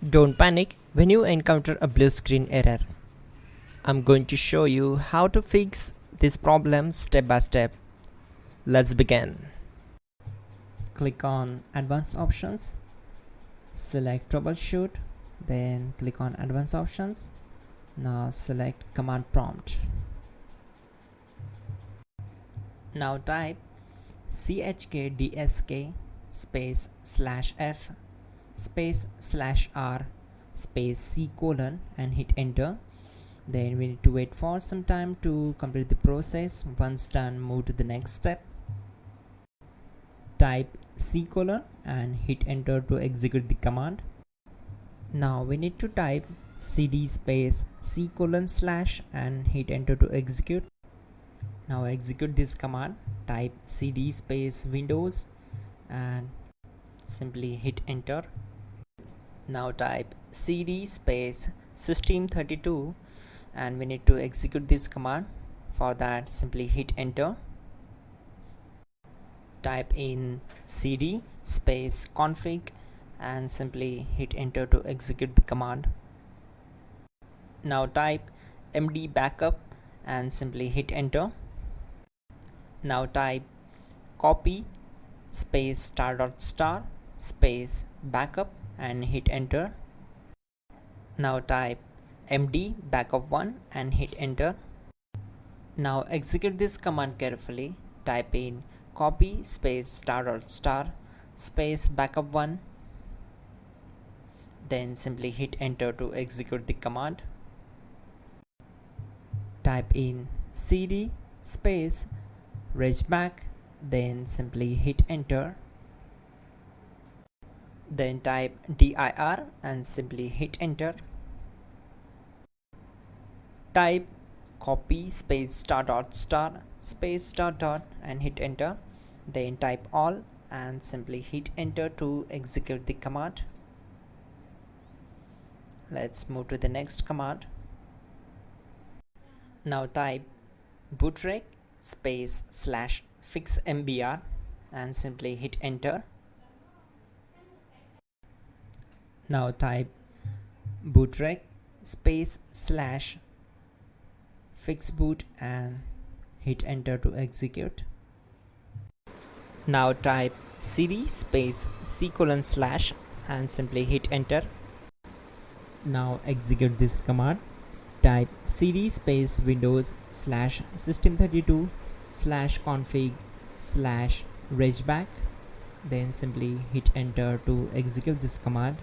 Don't panic when you encounter a blue screen error. I'm going to show you how to fix this problem step by step. Let's begin. Click on Advanced Options, select Troubleshoot, then click on Advanced Options. Now select Command Prompt. Now type chkdsk space /f space /r space c : and hit enter. Then we need to wait for some time to complete the process. Once done, move to the next step. Type c : and hit enter to execute the command. Now we need to type cd space c : / and hit enter to execute. Now execute this command. Type cd space Windows and simply hit enter. Now type cd space system32 and we need to execute this command. For that, simply hit enter. Type in cd space config and simply hit enter to execute the command. Now type md backup and simply hit enter. Now type copy space ** space backup and hit enter. Now type md backup1 and hit enter. Now execute this command carefully. Type in copy space ** space backup1, then simply hit enter to execute the command. Type in cd space regback, then simply hit enter. Then type dir and simply hit enter. Type copy space ** space .. and hit enter. Then type all and simply hit enter to execute the command. Let's move to the next command. Now type bootrec space /fixmbr and simply hit enter. Now type bootrec space /fixboot and hit enter to execute. Now type cd space c : / and simply hit enter. Now execute this command. Type cd space Windows /system32 /config /regback, then simply hit enter to execute this command.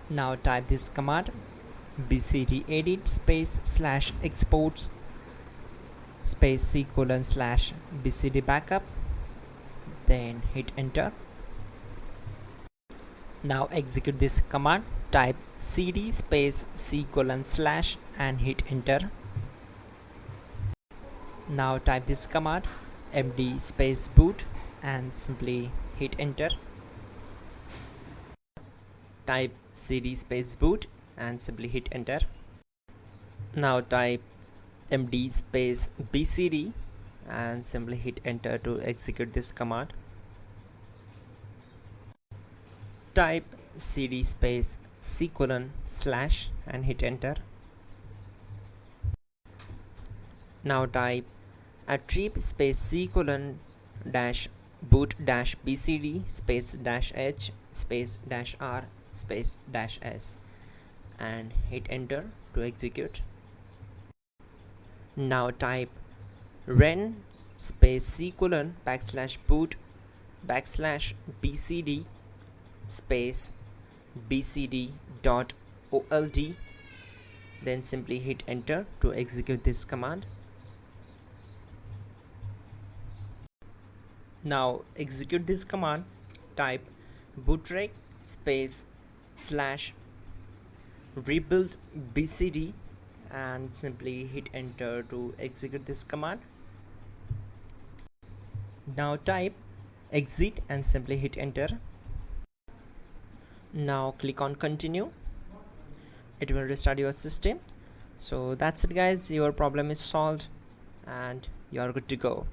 Now type this command bcd edit space /exports space c : /bcd backup, then hit enter. Now execute this command. Type cd space c : / and hit enter. Now type this command md space boot and simply hit enter. Type cd space boot and simply hit enter. Now type md space bcd and simply hit enter to execute this command. Type cd space c : / and hit enter. Now type attrib space c : -boot -bcd space -h space -r space -s and hit enter to execute. Now type ren space c : /boot /bcd space bcd.old, then simply hit enter to execute this command. Now execute this command. Type bootrec space /rebuild bcd and simply hit enter to execute this command. Now type exit and simply hit enter. Now click on continue. It will restart your system. So that's it guys, your problem is solved and you are good to go.